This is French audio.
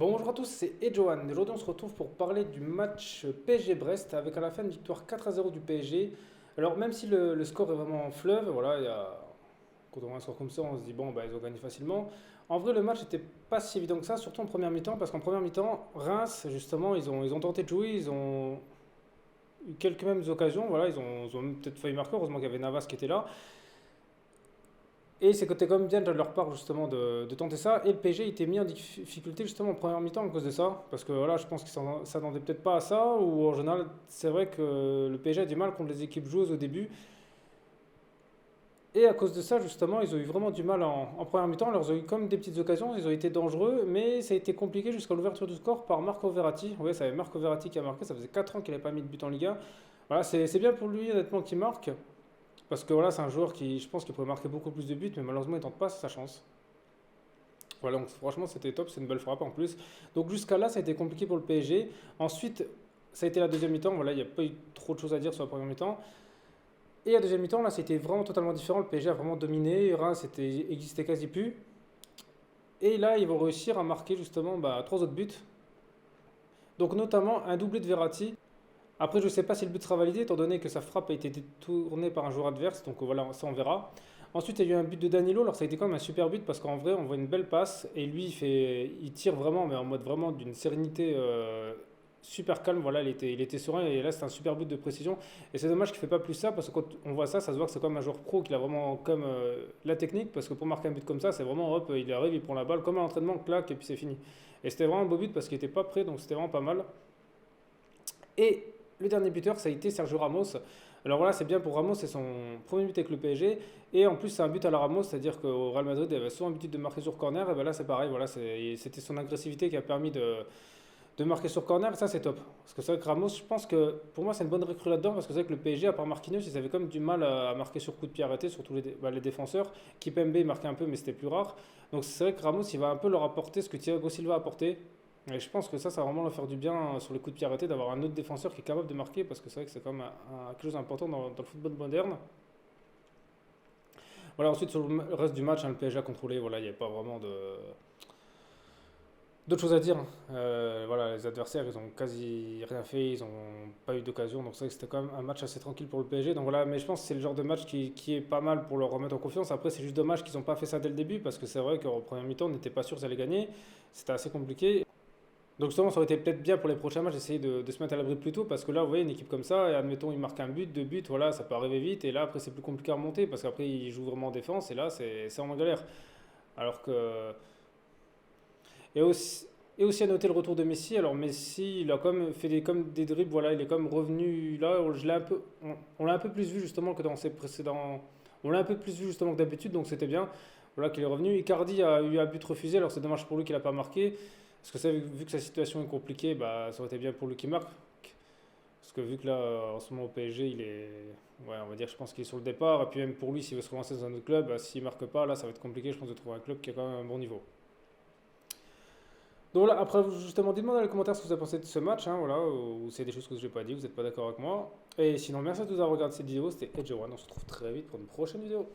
Bonjour à tous, c'est Edjohan. Aujourd'hui, on se retrouve pour parler du match PSG-Brest avec à la fin une victoire 4-0 du PSG. Alors, même si le score est vraiment en fleuve, voilà, quand on a un score comme ça, on se dit bon, bah, ils ont gagné facilement. En vrai, le match n'était pas si évident que ça, surtout en première mi-temps, parce qu'en première mi-temps, Reims, justement, ils ont tenté de jouer, ils ont eu quelques mêmes occasions, voilà, ils ont peut-être failli marquer, heureusement qu'il y avait Navas qui était là. Et c'était quand même bien de leur part justement de tenter ça. Et le PSG était mis en difficulté justement en première mi-temps à cause de ça. Parce que voilà, je pense qu'ils ne s'attendaient peut-être pas à ça. Ou en général, c'est vrai que le PSG a du mal contre les équipes joueuses au début. Et à cause de ça, justement, ils ont eu vraiment du mal en première mi-temps. Ils ont eu comme des petites occasions, ils ont été dangereux, mais ça a été compliqué jusqu'à l'ouverture du score par Marco Verratti. Oui, ça avait Marco Verratti qui a marqué, ça faisait 4 ans qu'il n'avait pas mis de but en Liga. Voilà, c'est bien pour lui, honnêtement, qu'il marque. Parce que voilà, c'est un joueur qui, je pense, qu'il pourrait marquer beaucoup plus de buts, mais malheureusement, il ne tente pas sa chance. Voilà, donc franchement, c'était top, c'est une belle frappe en plus. Donc jusqu'à là, ça a été compliqué pour le PSG. Ensuite, ça a été la deuxième mi-temps. Voilà, il n'y a pas eu trop de choses à dire sur la première mi-temps. Et la deuxième mi-temps, là, c'était vraiment totalement différent. Le PSG a vraiment dominé. Reims existait quasi plus. Et là, ils vont réussir à marquer justement trois autres buts. Donc notamment un doublé de Verratti. Après, je ne sais pas si le but sera validé, étant donné que sa frappe a été détournée par un joueur adverse. Donc voilà, ça on verra. Ensuite, il y a eu un but de Danilo. Alors, ça a été quand même un super but parce qu'en vrai, on voit une belle passe. Et lui, il tire vraiment, mais en mode vraiment d'une sérénité super calme. Voilà, il était serein. Et là, c'est un super but de précision. Et c'est dommage qu'il ne fait pas plus ça parce que quand on voit ça, ça se voit que c'est comme un joueur pro qui a vraiment comme la technique. Parce que pour marquer un but comme ça, c'est vraiment hop, il arrive, il prend la balle comme un entraînement, claque, et puis c'est fini. Et c'était vraiment un beau but parce qu'il n'était pas prêt. Donc, c'était vraiment pas mal. Et le dernier buteur, ça a été Sergio Ramos. Alors voilà, c'est bien pour Ramos, c'est son premier but avec le PSG. Et en plus, c'est un but à la Ramos, c'est-à-dire qu'au Real Madrid, il avait souvent l'habitude de marquer sur corner. Et ben là, c'est pareil, voilà, c'était son agressivité qui a permis de marquer sur corner. Et ça, c'est top. Parce que c'est vrai que Ramos, je pense que pour moi, c'est une bonne recrue là-dedans. Parce que c'est vrai que le PSG, à part Marquinhos, ils avaient quand même du mal à marquer sur coup de pied arrêté, surtout les défenseurs. Kipembe marquait un peu, mais c'était plus rare. Donc c'est vrai que Ramos, il va un peu leur apporter ce que Thiago Silva a apporté. Et je pense que ça va vraiment leur faire du bien sur les coups de pied arrêtés d'avoir un autre défenseur qui est capable de marquer parce que c'est vrai que c'est quand même quelque chose d'important dans le football moderne. Voilà, ensuite sur le reste du match, hein, le PSG a contrôlé, voilà, il n'y avait pas vraiment d'autres choses à dire. Voilà, les adversaires, ils ont quasi rien fait, ils n'ont pas eu d'occasion, donc c'est vrai que c'était quand même un match assez tranquille pour le PSG. Donc voilà, mais je pense que c'est le genre de match qui est pas mal pour leur remettre en confiance. Après, c'est juste dommage qu'ils n'ont pas fait ça dès le début parce que c'est vrai qu'en première mi-temps, on n'était pas sûr qu'ils allaient gagner. C'était assez compliqué. Donc justement, ça aurait été peut-être bien pour les prochains matchs d'essayer de se mettre à l'abri plus tôt parce que là, vous voyez, une équipe comme ça, et admettons, il marque un but, deux buts, voilà, ça peut arriver vite et là, après, c'est plus compliqué à remonter parce qu'après, il joue vraiment en défense et là, c'est en galère. Alors que. Et aussi, et aussi à noter le retour de Messi. Alors Messi, il a quand même fait comme des dribbles, voilà, il est comme revenu là. On l'a un peu plus vu justement que dans ses précédents. On l'a un peu plus vu justement que d'habitude, donc c'était bien. Voilà qu'il est revenu. Icardi a eu un but refusé, alors c'est dommage pour lui qu'il n'a pas marqué. Parce que ça, vu que sa situation est compliquée, bah, ça aurait été bien pour lui qui marque. Parce que vu que là, en ce moment au PSG, il est. Ouais, on va dire, je pense qu'il est sur le départ. Et puis même pour lui, s'il veut se relancer dans un autre club, bah, s'il marque pas, là, ça va être compliqué, je pense, de trouver un club qui a quand même un bon niveau. Donc voilà, après, justement, dites-moi dans les commentaires ce que vous avez pensé de ce match, hein, voilà, ou c'est des choses que je n'ai pas dit, vous n'êtes pas d'accord avec moi. Et sinon, merci à tous d'avoir regardé cette vidéo, c'était Edge One, on se retrouve très vite pour une prochaine vidéo.